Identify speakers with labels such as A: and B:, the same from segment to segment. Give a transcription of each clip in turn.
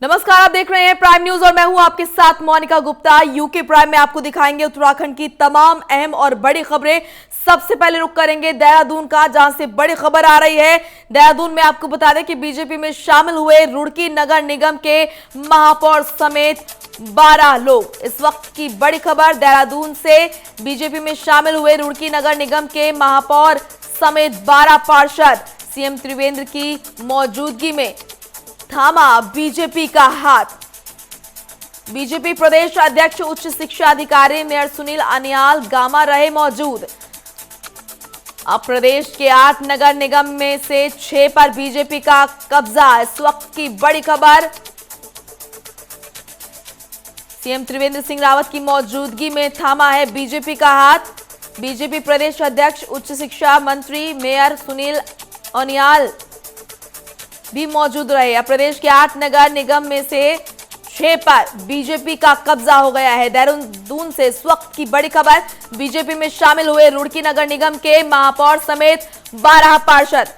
A: नमस्कार, आप देख रहे हैं प्राइम न्यूज और मैं हूं आपके साथ मोनिका गुप्ता। यूके प्राइम में आपको दिखाएंगे उत्तराखंड की तमाम अहम और बड़ी खबरें। सबसे पहले रुक करेंगे देहरादून का, जहां से बड़ी खबर आ रही है। देहरादून में आपको बता दें कि बीजेपी में शामिल हुए रुड़की नगर निगम के महापौर समेत 12 लोग। इस वक्त की बड़ी खबर देहरादून से, बीजेपी में शामिल हुए रुड़की नगर निगम के महापौर समेत 12 पार्षद सीएम त्रिवेंद्र की मौजूदगी में थामा बीजेपी का हाथ। बीजेपी प्रदेश अध्यक्ष उच्च शिक्षा अधिकारी मेयर सुनील अनियाल गामा रहे मौजूद। अब प्रदेश के 8 नगर निगम में से 6 पर बीजेपी का कब्जा। इस वक्त की बड़ी खबर, सीएम त्रिवेंद्र सिंह रावत की मौजूदगी में थामा है बीजेपी का हाथ। बीजेपी प्रदेश अध्यक्ष उच्च शिक्षा मंत्री मेयर सुनील अनियाल भी मौजूद रहे। अब प्रदेश के 8 नगर निगम में से 6 पर बीजेपी का कब्जा हो गया है। देहरादून से इस वक्त की बड़ी खबर, बीजेपी में शामिल हुए रुड़की नगर निगम के महापौर समेत 12 पार्षद।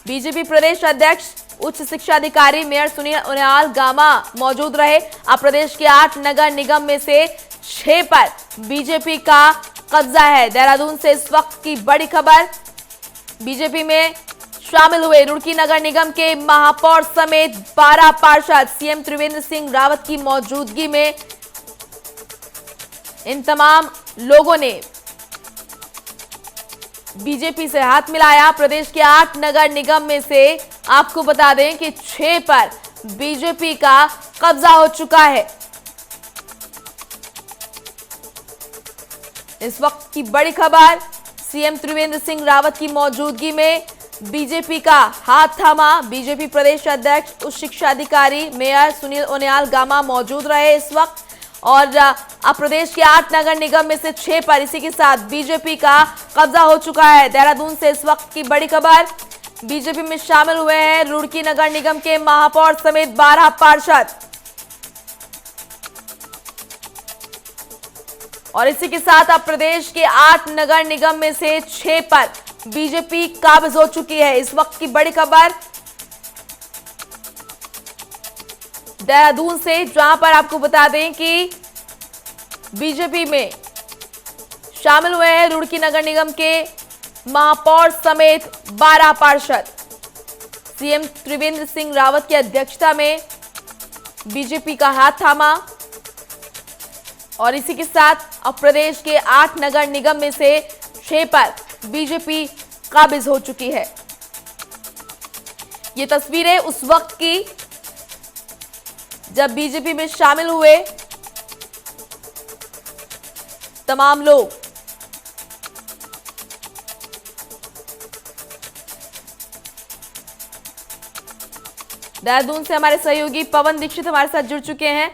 A: बीजेपी प्रदेश अध्यक्ष उच्च शिक्षा अधिकारी मेयर सुनील उनियाल गामा मौजूद रहे। अब प्रदेश के 8 नगर निगम में से 6 पर बीजेपी का कब्जा है। देहरादून से इस वक्त की बड़ी खबर, बीजेपी में शामिल हुए रुड़की नगर निगम के महापौर समेत 12 पार्षद सीएम त्रिवेंद्र सिंह रावत की मौजूदगी में इन तमाम लोगों ने बीजेपी से हाथ मिलाया। प्रदेश के 8 नगर निगम में से आपको बता दें कि 6 पर बीजेपी का कब्जा हो चुका है। इस वक्त की बड़ी खबर, सीएम त्रिवेंद्र सिंह रावत की मौजूदगी में बीजेपी का हाथ थामा। बीजेपी प्रदेश अध्यक्ष उच्च शिक्षा अधिकारी मेयर सुनील उनियाल गामा मौजूद रहे इस वक्त। और अब प्रदेश के 8 नगर निगम में से 6 पर इसी के साथ बीजेपी का कब्जा हो चुका है। देहरादून से इस वक्त की बड़ी खबर, बीजेपी में शामिल हुए हैं रुड़की नगर निगम के महापौर समेत 12 पार्षद। और इसी के साथ अब प्रदेश के 8 नगर निगम में से 6 पर बीजेपी काबिज हो चुकी है। इस वक्त की बड़ी खबर देहरादून से, जहां पर आपको बता दें कि बीजेपी में शामिल हुए हैं रुड़की नगर निगम के महापौर समेत 12 पार्षद। सीएम त्रिवेंद्र सिंह रावत की अध्यक्षता में बीजेपी का हाथ थामा। और इसी के साथ अब प्रदेश के 8 नगर निगम में से 6 पर बीजेपी काबिज हो चुकी है। ये तस्वीरें उस वक्त की जब बीजेपी में शामिल हुए तमाम लोग। देहरादून से हमारे सहयोगी पवन दीक्षित हमारे साथ जुड़ चुके हैं।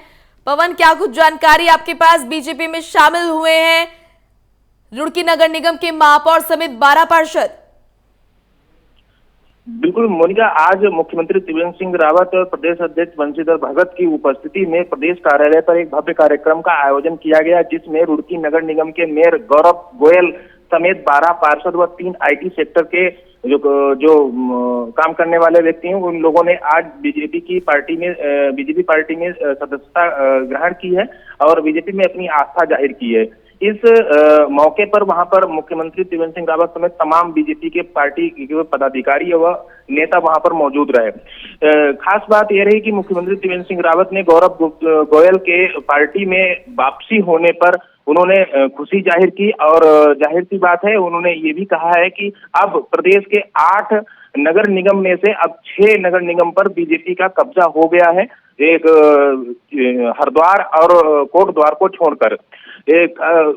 A: पवन, क्या कुछ जानकारी आपके पास? बीजेपी में शामिल हुए हैं रुड़की नगर निगम के महापौर समेत 12 पार्षद।
B: बिल्कुल मोनिका, आज मुख्यमंत्री त्रिवेंद्र सिंह रावत और प्रदेश अध्यक्ष बंशीधर भगत की उपस्थिति में प्रदेश कार्यालय पर एक भव्य कार्यक्रम का आयोजन किया गया, जिसमें रुड़की नगर निगम के मेयर गौरव गोयल समेत 12 पार्षद व 3 आईटी सेक्टर के जो काम करने वाले व्यक्ति हैं, उन लोगों ने आज बीजेपी पार्टी में सदस्यता ग्रहण की है और बीजेपी में अपनी आस्था जाहिर की है। इस मौके पर वहां पर मुख्यमंत्री त्रिवेंद्र सिंह रावत समेत तमाम बीजेपी के पार्टी के पदाधिकारी व नेता वहां पर मौजूद रहे। खास बात यह रही कि मुख्यमंत्री त्रिवेंद्र सिंह रावत ने गौरव गोयल के पार्टी में वापसी होने पर उन्होंने खुशी जाहिर की और जाहिर सी बात है, उन्होंने ये भी कहा है कि अब प्रदेश के 8 नगर निगम में से अब 6 नगर निगम पर बीजेपी का कब्जा हो गया है, एक हरिद्वार और कोट द्वार को छोड़कर।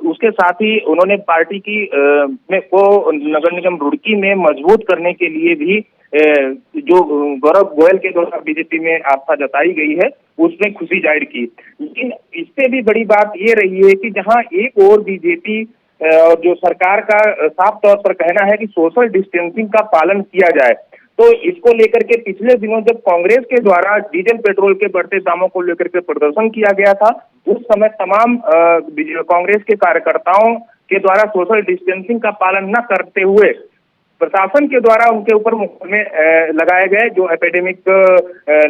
B: उसके साथ ही उन्होंने पार्टी की को नगर निगम रुड़की में मजबूत करने के लिए भी जो गौरव गोयल के द्वारा बीजेपी में आस्था जताई गई है, उसमें खुशी जाहिर की। लेकिन इससे भी बड़ी बात ये रही है कि जहां एक और बीजेपी और जो सरकार का साफ तौर पर कहना है कि सोशल डिस्टेंसिंग का पालन किया जाए, तो इसको लेकर के पिछले दिनों जब कांग्रेस के द्वारा डीजल पेट्रोल के बढ़ते दामों को लेकर के प्रदर्शन किया गया था, उस समय तमाम कांग्रेस के कार्यकर्ताओं के द्वारा सोशल डिस्टेंसिंग का पालन न करते हुए प्रशासन के द्वारा उनके ऊपर मुकदमे लगाए गए, जो एपिडेमिक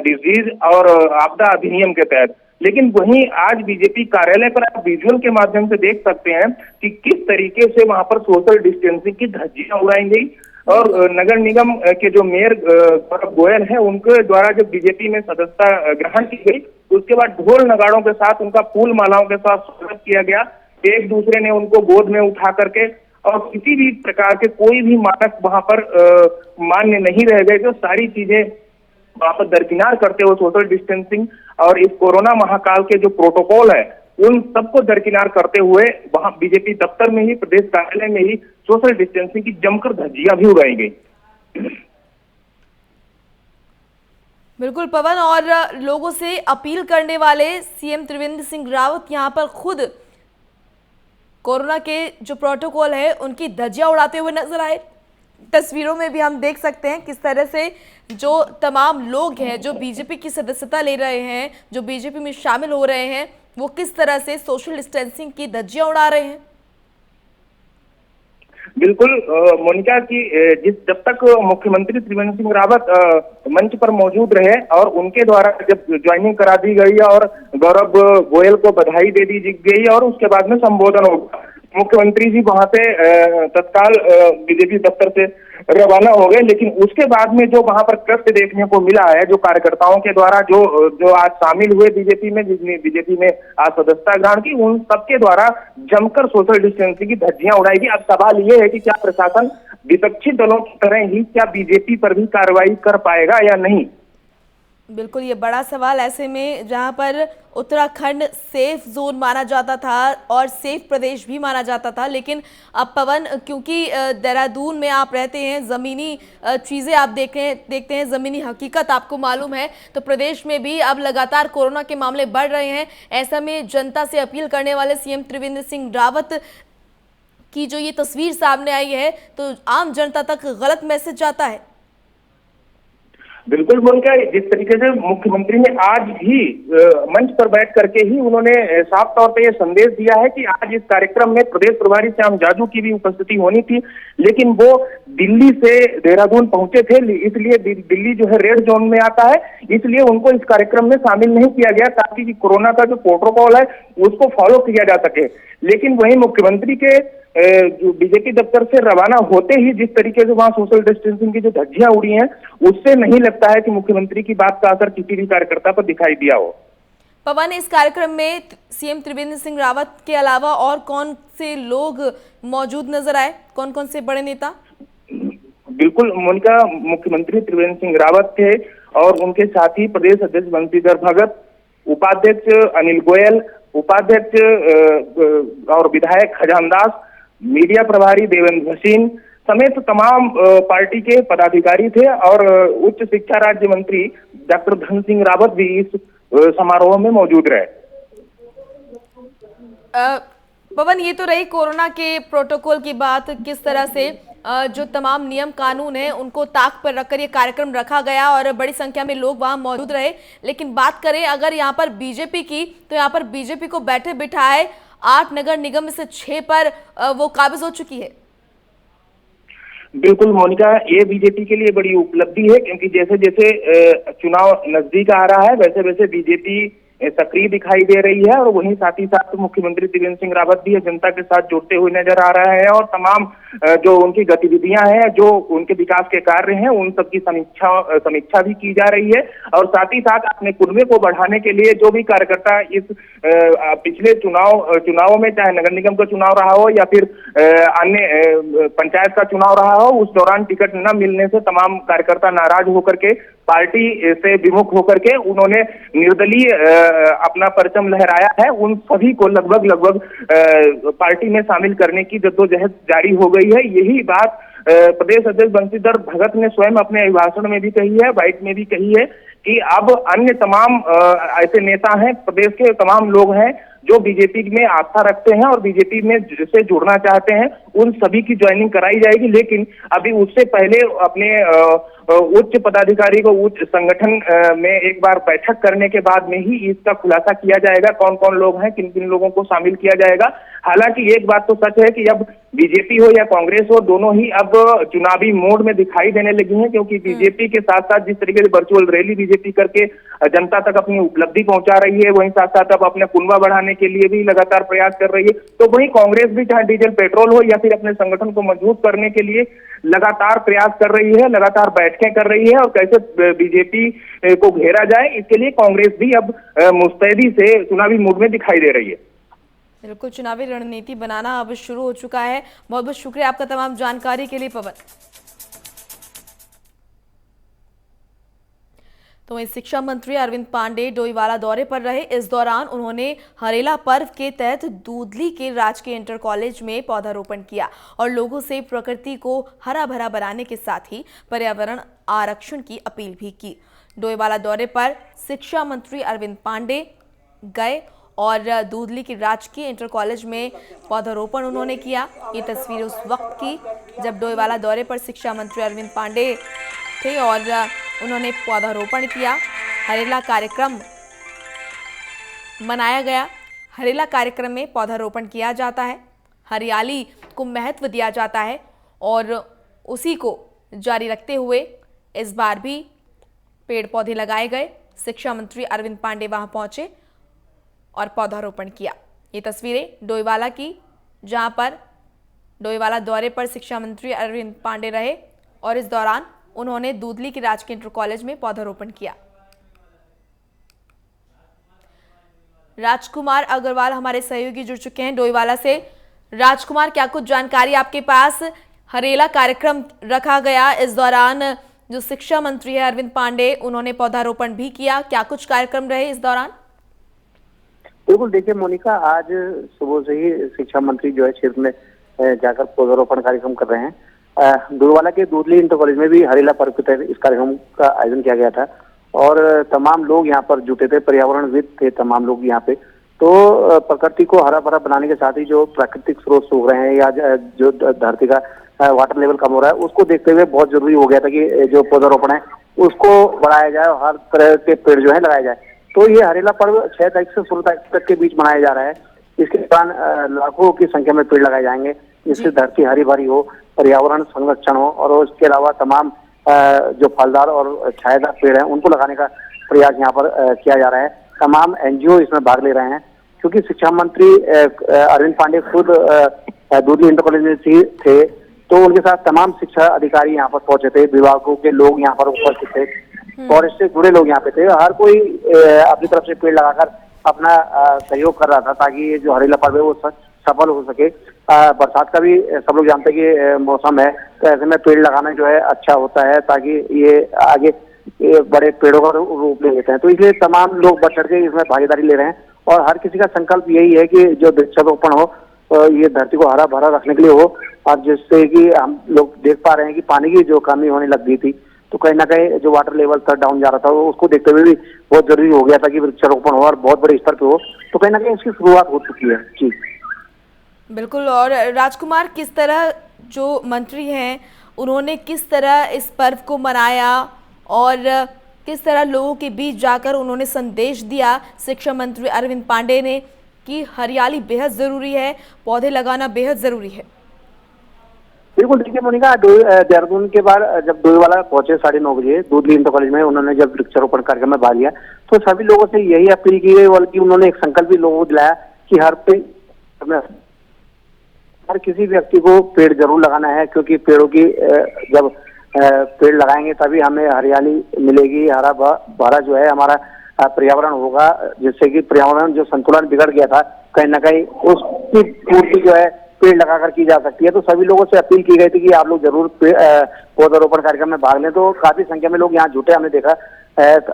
B: डिजीज और आपदा अधिनियम के तहत। लेकिन वहीं आज बीजेपी कार्यालय पर आप विजुअल के माध्यम से देख सकते हैं कि किस तरीके से वहां पर सोशल डिस्टेंसिंग की धज्जियां उड़ाई गई और नगर निगम के जो मेयर गौरव गोयल है उनके द्वारा जब बीजेपी में सदस्यता ग्रहण की गई, उसके बाद ढोल नगाड़ों के साथ उनका फूल मालाओं के साथ स्वागत किया गया। एक दूसरे ने उनको गोद में उठा करके, और किसी भी प्रकार के कोई भी मानक वहां पर मान्य नहीं रह गए। जो सारी चीजें वहां पर दरकिनार करते हुए सोशल डिस्टेंसिंग और इस कोरोना महाकाल के जो प्रोटोकॉल है उन सबको दरकिनार करते हुए वहां बीजेपी दफ्तर में ही, प्रदेश कार्यालय में ही सोशल डिस्टेंसिंग की जमकर धज्जियां भी उड़ाई गई।
A: बिल्कुल पवन, और लोगों से अपील करने वाले सीएम त्रिवेंद्र सिंह रावत यहां पर खुद कोरोना के जो प्रोटोकॉल है उनकी धज्जियां उड़ाते हुए नजर आए। तस्वीरों में भी हम देख सकते हैं किस तरह से जो तमाम लोग हैं जो बीजेपी की सदस्यता ले रहे हैं, जो बीजेपी में शामिल हो रहे हैं, वो किस तरह से सोशल डिस्टेंसिंग की धज्जियां उड़ा रहे हैं।
B: बिल्कुल मोनिका की जब तक मुख्यमंत्री त्रिवेंद्र सिंह रावत मंच पर मौजूद रहे और उनके द्वारा जब ज्वाइनिंग करा दी गई और गौरव गोयल को बधाई दे दी गई और उसके बाद में संबोधन होगा, मुख्यमंत्री जी वहां से तत्काल बीजेपी दफ्तर से रवाना हो गए। लेकिन उसके बाद में जो वहां पर कृत्य देखने को मिला है, जो कार्यकर्ताओं के द्वारा जो आज शामिल हुए बीजेपी में, जिसने बीजेपी में आज सदस्यता ग्रहण की, उन सबके द्वारा जमकर सोशल डिस्टेंसिंग की धज्जियां उड़ाई गई। अब सवाल ये है कि क्या प्रशासन विपक्षी दलों की तरह ही क्या बीजेपी पर भी कार्रवाई कर पाएगा या नहीं।
A: बिल्कुल, ये बड़ा सवाल ऐसे में जहां पर उत्तराखंड सेफ जोन माना जाता था और सेफ प्रदेश भी माना जाता था, लेकिन अब पवन, क्योंकि देहरादून में आप रहते हैं, ज़मीनी चीज़ें आप देखते हैं, ज़मीनी हकीकत आपको मालूम है, तो प्रदेश में भी अब लगातार कोरोना के मामले बढ़ रहे हैं। ऐसा में जनता से अपील करने वाले सीएम त्रिवेंद्र सिंह रावत की जो ये तस्वीर सामने आई है, तो आम जनता तक गलत मैसेज जाता है।
B: बिल्कुल बोल के जिस तरीके से मुख्यमंत्री ने आज भी मंच पर बैठ करके ही उन्होंने साफ तौर पे ये संदेश दिया है कि आज इस कार्यक्रम में प्रदेश प्रभारी श्याम जाजू की भी उपस्थिति होनी थी, लेकिन वो दिल्ली से देहरादून पहुंचे थे, इसलिए दिल्ली जो है रेड जोन में आता है, इसलिए उनको इस कार्यक्रम में शामिल नहीं किया गया ताकि कोरोना का जो प्रोटोकॉल है उसको फॉलो किया जा सके। लेकिन वहीं मुख्यमंत्री के जो बीजेपी दफ्तर से रवाना होते ही जिस तरीके से वहां सोशल डिस्टेंसिंग की जो धज्जियां उड़ी हैं, उससे नहीं लगता है कि मुख्यमंत्री की बात का असर किसी भी कार्यकर्ता पर दिखाई दिया हो।
A: पवन, इस कार्यक्रम में सीएम त्रिवेंद्र सिंह रावत के अलावा और कौन से लोग मौजूद नजर आए, कौन कौन से बड़े नेता?
B: बिल्कुल मोनिका, मुख्यमंत्री त्रिवेंद्र सिंह रावत थे और उनके साथी प्रदेश अध्यक्ष बंशीधर भगत, उपाध्यक्ष अनिल गोयल, उपाध्यक्ष और विधायक खजानदास, मीडिया प्रभारी देवेंद्र भसीन समेत तमाम पार्टी के पदाधिकारी थे और उच्च शिक्षा राज्य मंत्री डॉक्टर धन सिंह रावत भी इस समारोह में मौजूद रहे।
A: पवन, ये तो रही कोरोना के प्रोटोकॉल की बात, किस तरह से जो तमाम नियम कानून है उनको ताक पर रखकर ये कार्यक्रम रखा गया और बड़ी संख्या में लोग वहां मौजूद रहे। लेकिन बात करें अगर यहाँ पर बीजेपी की, तो यहाँ पर बीजेपी को बैठे बिठाए 8 नगर निगम में से 6 पर वो काबिज हो चुकी है।
B: बिल्कुल मोनिका, ये बीजेपी के लिए बड़ी उपलब्धि है, क्योंकि जैसे जैसे चुनाव नजदीक आ रहा है वैसे वैसे बीजेपी सक्रिय दिखाई दे रही है और वहीं साथ ही साथ मुख्यमंत्री त्रिवेंद्र सिंह रावत भी जनता के साथ जुड़ते हुए नजर आ रहे हैं और तमाम जो उनकी गतिविधियां हैं, जो उनके विकास के कार्य हैं, उन सबकी समीक्षा भी की जा रही है। और साथ ही साथ अपने कुनबे को बढ़ाने के लिए जो भी कार्यकर्ता इस पिछले चुनावों में, चाहे नगर निगम का चुनाव रहा हो या फिर अन्य पंचायत का चुनाव रहा हो, उस दौरान टिकट न मिलने से तमाम कार्यकर्ता नाराज होकर के पार्टी से विमुख होकर के उन्होंने निर्दलीय अपना परचम लहराया है। उन सभी को लगभग पार्टी में शामिल करने की जद्दोजहद जारी हो गई है। यही बात प्रदेश अध्यक्ष बंशीधर भगत ने स्वयं अपने अभिभाषण में भी कही है, बाइट में भी कही है कि अब अन्य तमाम ऐसे नेता हैं, प्रदेश के तमाम लोग हैं जो बीजेपी में आस्था रखते हैं और बीजेपी में से जुड़ना चाहते हैं, उन सभी की ज्वाइनिंग कराई जाएगी। लेकिन अभी उससे पहले अपने उच्च पदाधिकारी को उच्च संगठन में एक बार बैठक करने के बाद में ही इसका खुलासा किया जाएगा, कौन कौन लोग हैं, किन किन लोगों को शामिल किया जाएगा। हालांकि एक बात तो सच है कि अब बीजेपी हो या कांग्रेस हो, दोनों ही अब चुनावी मोड में दिखाई देने लगी हैं, क्योंकि बीजेपी के साथ साथ जिस तरीके से वर्चुअल रैली बीजेपी करके जनता तक अपनी उपलब्धि पहुंचा रही है, वहीं साथ साथ अब अपने कुनबा बढ़ाने के लिए भी लगातार प्रयास कर रही है, तो वहीं कांग्रेस भी चाहे डीजल पेट्रोल हो या फिर अपने संगठन को मजबूत करने के लिए लगातार प्रयास कर रही है, लगातार बैठकें कर रही है और कैसे बीजेपी को घेरा जाए, इसके लिए कांग्रेस भी अब मुस्तैदी से चुनावी मूड में दिखाई दे रही है।
A: बिल्कुल, चुनावी रणनीति बनाना अब शुरू हो चुका है। बहुत बहुत शुक्रिया आपका तमाम जानकारी के लिए पवन। तो वहीं शिक्षा मंत्री अरविंद पांडे डोईवाला दौरे पर रहे। इस दौरान उन्होंने हरेला पर्व के तहत दूधली के राजकीय इंटर कॉलेज में पौधारोपण किया और लोगों से प्रकृति को हरा भरा बनाने के साथ ही पर्यावरण आरक्षण की अपील भी की। डोईवाला दौरे पर शिक्षा मंत्री अरविंद पांडे गए और दूधली के राजकीय इंटर कॉलेज में पौधारोपण उन्होंने किया। ये तस्वीर उस वक्त की जब डोईवाला दौरे पर शिक्षा मंत्री अरविंद पांडे थे और उन्होंने पौधारोपण किया। हरेला कार्यक्रम मनाया गया। हरेला कार्यक्रम में पौधारोपण किया जाता है, हरियाली को महत्व दिया जाता है और उसी को जारी रखते हुए इस बार भी पेड़ पौधे लगाए गए। शिक्षा मंत्री अरविंद पांडे वहां पहुंचे और पौधारोपण किया। ये तस्वीरें डोईवाला की, जहां पर डोईवाला दौरे पर शिक्षा मंत्री अरविंद पांडे रहे और इस दौरान उन्होंने दूधली के राजकीय इंटर कॉलेज में पौधारोपण किया। राजकुमार अग्रवाल हमारे सहयोगी जुड़ चुके हैं डोईवाला से। राजकुमार, क्या कुछ जानकारी आपके पास? हरेला कार्यक्रम रखा गया, इस दौरान जो शिक्षा मंत्री है अरविंद पांडे, उन्होंने पौधारोपण भी किया। क्या कुछ कार्यक्रम रहे इस दौरान?
C: बिल्कुल, देखिए मोनिका, आज सुबह से ही शिक्षा मंत्री जो है क्षेत्र में जाकर पौधारोपण कार्यक्रम कर रहे हैं। डोईवाला के दूधली इंटर कॉलेज में भी हरेला पर्व के तहत इस कार्यक्रम का आयोजन किया गया था और तमाम लोग यहाँ पर जुटे थे, पर्यावरणविद थे तमाम लोग यहाँ पे। तो प्रकृति को हरा भरा बनाने के साथ ही जो प्राकृतिक स्रोत सूख रहे हैं या जो धरती का वाटर लेवल कम हो रहा है, उसको देखते हुए बहुत जरूरी हो गया था कि जो पौधारोपण है उसको बढ़ाया जाए और हर तरह के पेड़ जो है लगाए जाए। तो ये हरेला पर्व 6 तारीख से 16 तारीख तक के बीच मनाया जा रहा है। इसके दौरान लाखों की संख्या में पेड़ लगाए जाएंगे, जिससे धरती हरी भरी हो, पर्यावरण संरक्षण हो और उसके अलावा तमाम जो फलदार और छायादार पेड़ हैं उनको लगाने का प्रयास यहाँ पर किया जा रहा है। तमाम एनजीओ इसमें भाग ले रहे हैं, क्योंकि शिक्षा मंत्री अरविंद पांडे खुद दूधली इंटर कॉलेज में थे, तो उनके साथ तमाम शिक्षा अधिकारी यहाँ पर पहुंचे थे, विभागों के लोग यहाँ पर उपस्थित थे, फॉरेस्ट से जुड़े लोग यहाँ पे थे। हर कोई अपनी तरफ से पेड़ लगाकर अपना सहयोग कर रहा था ताकि ये जो हरेला पर्व है वो सफल हो सके। बरसात का भी सब लोग जानते हैं कि मौसम है, तो ऐसे में पेड़ लगाना जो है अच्छा होता है ताकि ये आगे बड़े पेड़ों का रूप ले लेते हैं। तो इसलिए तमाम लोग बढ़ चढ़ के इसमें भागीदारी ले रहे हैं और हर किसी का संकल्प यही है कि जो वृक्षारोपण हो ये धरती को हरा भरा रखने के लिए हो, और जिससे कि हम लोग देख पा रहे हैं कि पानी की जो कमी होने लग गई थी, तो कहीं ना कहीं जो वाटर लेवल था डाउन जा रहा था, उसको देखते हुए भी बहुत जरूरी हो गया था कि वृक्षारोपण हो और बहुत बड़े स्तर पे हो। तो कहीं ना कहीं इसकी शुरुआत हो चुकी है। जी
A: बिल्कुल। और राजकुमार, किस तरह जो मंत्री हैं उन्होंने किस तरह इस पर्व को मनाया और किस तरह लोगों के बीच जाकर उन्होंने संदेश दिया शिक्षा मंत्री अरविंद पांडे ने कि हरियाली बेहद जरूरी है, पौधे लगाना बेहद जरूरी है?
C: बिल्कुल, देखिए मोनिका, देहरादून के बाद जब डोईवाला पहुंचे 9:30 बजे दूधली इंटर कॉलेज में, उन्होंने जब वृक्षारोपण कार्यक्रम में भाग लिया तो सभी लोगों से यही अपील की गई, बल्कि उन्होंने एक संकल्प भी लोगों को दिलाया कि हर किसी व्यक्ति को पेड़ जरूर लगाना है, क्योंकि पेड़ों की जब पेड़ लगाएंगे तभी हमें हरियाली मिलेगी, हरा भरा जो है हमारा पर्यावरण होगा, जिससे कि पर्यावरण जो संतुलन बिगड़ गया था कहीं ना कहीं उसकी पूर्ति जो है पेड़ लगाकर की जा सकती है। तो सभी लोगों से अपील की गई थी कि आप लोग जरूर पौधारोपण कार्यक्रम में भाग लें। तो काफी संख्या में लोग यहाँ जुटे, हमने देखा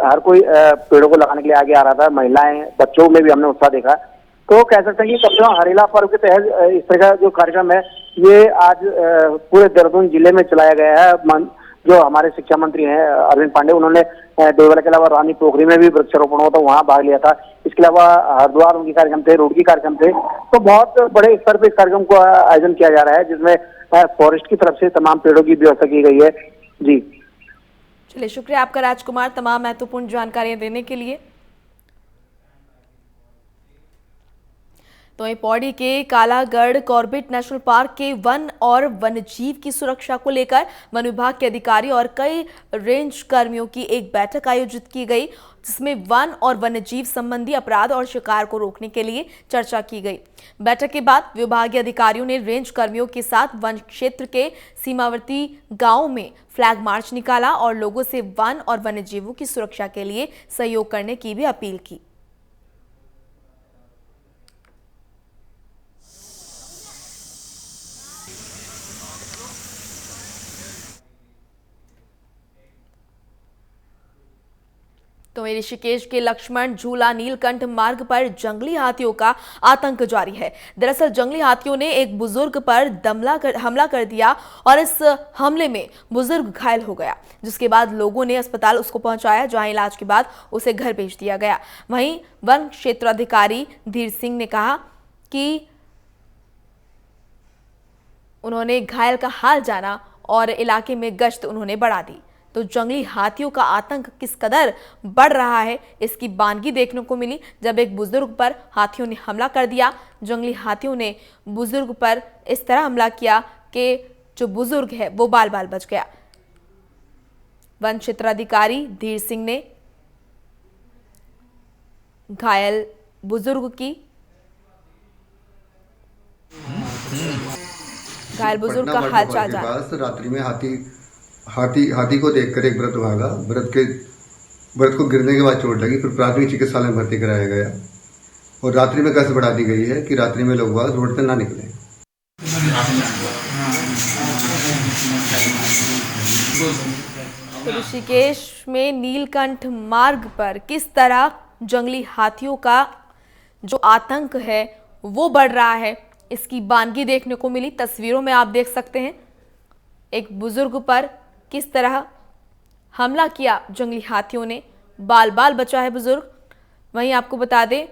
C: हर कोई पेड़ों को लगाने के लिए आगे आ रहा था, महिलाएं, बच्चों में भी हमने उत्साह देखा। तो कह सकते हैं कि कम से कम हरेला पर्व के तहत इस तरह का जो कार्यक्रम है ये आज पूरे देहरादून जिले में चलाया गया है। जो हमारे शिक्षा मंत्री हैं अरविंद पांडे, उन्होंने डोईवाला के अलावा रानी पोखरी में भी वृक्षारोपण हुआ था, वहाँ भाग लिया था। इसके अलावा हरिद्वार उनके कार्यक्रम थे, रुड़की कार्यक्रम थे। तो बहुत बड़े स्तर पर इस कार्यक्रम को आयोजन किया जा रहा है, जिसमें फॉरेस्ट की तरफ से तमाम पेड़ों की व्यवस्था की गई है। जी
A: चलिए, शुक्रिया आपका राजकुमार, तमाम महत्वपूर्ण जानकारियां देने के लिए। तो वहीं पौड़ी के कालागढ़ कॉर्बेट नेशनल पार्क के वन और वन्यजीव की सुरक्षा को लेकर वन विभाग के अधिकारी और कई रेंज कर्मियों की एक बैठक आयोजित की गई, जिसमें वन और वन्यजीव संबंधी अपराध और शिकार को रोकने के लिए चर्चा की गई। बैठक के बाद विभागीय अधिकारियों ने रेंज कर्मियों के साथ वन क्षेत्र के सीमावर्ती गांवों में फ्लैग मार्च निकाला और लोगों से वन और वन्यजीवों की सुरक्षा के लिए सहयोग करने की भी अपील की। तो ऋषिकेश के लक्ष्मण झूला नीलकंठ मार्ग पर जंगली हाथियों का आतंक जारी है। दरअसल जंगली हाथियों ने एक बुजुर्ग पर हमला कर दिया और इस हमले में बुजुर्ग घायल हो गया, जिसके बाद लोगों ने अस्पताल उसको पहुंचाया, जहां इलाज के बाद उसे घर भेज दिया गया। वहीं वन क्षेत्राधिकारी धीर सिंह ने कहा कि उन्होंने घायल का हाल जाना और इलाके में गश्त उन्होंने बढ़ा दी। तो जंगली हाथियों का आतंक किस कदर बढ़ रहा है, इसकी बानगी देखने को मिली जब एक बुजुर्ग पर हाथियों ने हमला कर दिया। जंगली हाथियों ने बुजुर्ग पर इस तरह हमला किया कि जो बुजुर्ग है वो बाल बाल बच गया। वन क्षेत्राधिकारी धीर सिंह ने घायल बुजुर्ग का हालचाल जाना।
D: रात्रि में हाथी को देखकर एक वृद्ध भागा। वृद्ध को गिरने के बाद चोट लगी, फिर प्राथमिक चिकित्सालय में भर्ती कराया गया और रात्रि में गश्त बढ़ा दी गई है कि रात्रि में लोग रोड पर ना निकले।
A: तो ऋषिकेश में नीलकंठ मार्ग पर किस तरह जंगली हाथियों का जो आतंक है वो बढ़ रहा है, इसकी बानगी देखने को मिली। तस्वीरों में आप देख सकते हैं एक बुजुर्ग पर किस तरह हमला किया जंगली हाथियों ने, बाल बाल बचा है बुजुर्ग। वहीं आपको बता दें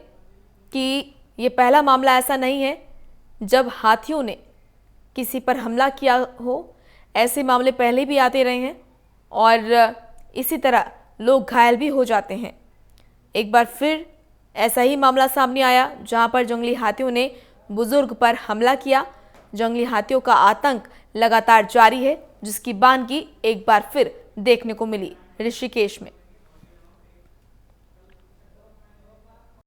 A: कि ये पहला मामला ऐसा नहीं है जब हाथियों ने किसी पर हमला किया हो, ऐसे मामले पहले भी आते रहे हैं और इसी तरह लोग घायल भी हो जाते हैं। एक बार फिर ऐसा ही मामला सामने आया जहां पर जंगली हाथियों ने बुजुर्ग पर हमला किया। जंगली हाथियों का आतंक लगातार जारी है, जिसकी बानगी एक बार फिर देखने को मिली ऋषिकेश में।